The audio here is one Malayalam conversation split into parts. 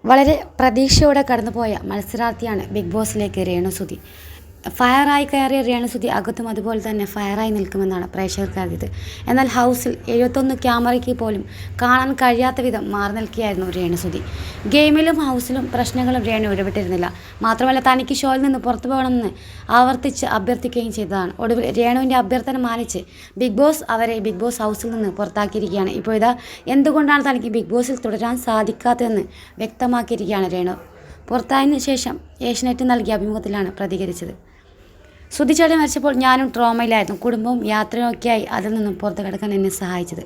വളരെ പ്രതീക്ഷയോടെ കടന്നുപോയ മത്സരാർത്ഥിയാണ് ബിഗ് ബോസിലേക്ക് രേണുസുതി. ഫയറായി കയറിയ രേണുസുതി അകത്തും അതുപോലെ തന്നെ ഫയറായി നിൽക്കുമെന്നാണ് പ്രേക്ഷകർ കരുതിയത്. എന്നാൽ ഹൗസിൽ 71 ക്യാമറയ്ക്ക് പോലും കാണാൻ കഴിയാത്ത വിധം മാറി നിൽക്കുകയായിരുന്നു രേണുസുതി. ഗെയിമിലും ഹൗസിലും പ്രശ്നങ്ങളും രേണു ഇടപെട്ടിരുന്നില്ല. മാത്രമല്ല തനിക്ക് ഷോയിൽ നിന്ന് പുറത്തു പോകണമെന്ന് ആവർത്തിച്ച് അഭ്യർത്ഥിക്കുകയും ചെയ്തതാണ്. ഒടുവിൽ രേണുവിൻ്റെ അഭ്യർത്ഥന മാനിച്ച് ബിഗ് ബോസ് അവരെ ബിഗ് ബോസ് ഹൗസിൽ നിന്ന് പുറത്താക്കിയിരിക്കുകയാണ്. ഇപ്പോഴിതാ എന്തുകൊണ്ടാണ് തനിക്ക് ബിഗ് ബോസിൽ തുടരാൻ സാധിക്കാത്തതെന്ന് വ്യക്തമാക്കിയിരിക്കുകയാണ് രേണു. പുറത്തായതിനു ശേഷം ഏഷ്യനെറ്റ് നൽകിയ അഭിമുഖത്തിലാണ് പ്രതികരിച്ചത്. സുധിച്ചേട്ടൻ മരിച്ചപ്പോൾ ഞാനും ട്രോമയിലായിരുന്നു. കുടുംബവും യാത്രയൊക്കെയായി അതിൽ നിന്നും പുറത്തു കിടക്കാൻ എന്നെ സഹായിച്ചത്.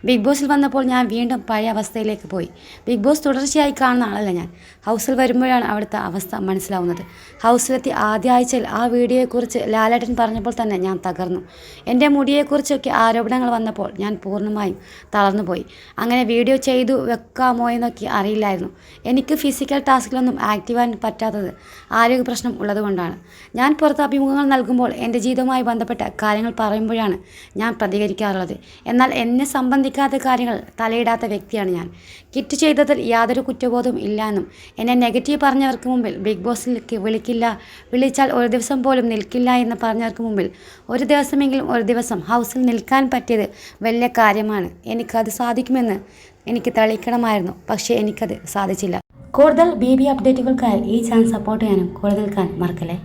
ബിഗ് ബോസിൽ വന്നപ്പോൾ ഞാൻ വീണ്ടും പഴയ അവസ്ഥയിലേക്ക് പോയി. ബിഗ് ബോസ് തുടർച്ചയായി കാണുന്ന ആളല്ല ഞാൻ. ഹൗസിൽ വരുമ്പോഴാണ് അവിടുത്തെ അവസ്ഥ മനസ്സിലാവുന്നത്. ഹൗസിലെത്തി ആദ്യ ആഴ്ചയിൽ ആ വീഡിയോയെക്കുറിച്ച് ലാലേട്ടൻ പറഞ്ഞപ്പോൾ തന്നെ ഞാൻ തകർന്നു. എൻ്റെ മുടിയെക്കുറിച്ചൊക്കെ ആരോപണങ്ങൾ വന്നപ്പോൾ ഞാൻ പൂർണ്ണമായും തളർന്നുപോയി. അങ്ങനെ വീഡിയോ ചെയ്തു വെക്കാമോ എന്നൊക്കെ അറിയില്ലായിരുന്നു. എനിക്ക് ഫിസിക്കൽ ടാസ്കിലൊന്നും ആക്റ്റീവാൻ പറ്റാത്തത് ആരോഗ്യ പ്രശ്നം ഉള്ളതുകൊണ്ടാണ്. ഞാൻ പുറത്ത് അഭിമുഖങ്ങൾ നൽകുമ്പോൾ എൻ്റെ ജീവിതവുമായി ബന്ധപ്പെട്ട കാര്യങ്ങൾ പറയുമ്പോഴാണ് ഞാൻ പ്രതികരിക്കാറുള്ളത്. എന്നാൽ എന്നെ സംബന്ധിക്കാത്ത കാര്യങ്ങൾ തലയിടാത്ത വ്യക്തിയാണ് ഞാൻ. കിറ്റ് ചെയ്തതിൽ യാതൊരു കുറ്റബോധവും ഇല്ല എന്നും എന്നെ നെഗറ്റീവ് പറഞ്ഞവർക്ക് മുമ്പിൽ ബിഗ് ബോസിലേക്ക് വിളിക്കില്ല, വിളിച്ചാൽ ഒരു ദിവസം പോലും നിൽക്കില്ല എന്ന് പറഞ്ഞവർക്ക് മുമ്പിൽ ഒരു ദിവസമെങ്കിലും ഒരു ദിവസം ഹൗസിൽ നിൽക്കാൻ പറ്റിയത് വലിയ കാര്യമാണ്. എനിക്കത് സാധിക്കുമെന്ന് എനിക്ക് തെളിയിക്കണമായിരുന്നു. പക്ഷേ എനിക്കത് സാധിച്ചില്ല. കൂടുതൽ BB അപ്ഡേറ്റുകൾക്കായി ഈ ചാനൽ സപ്പോർട്ട് ചെയ്യാനും കൂടുതൽ കാണാൻ മറക്കല്ലേ.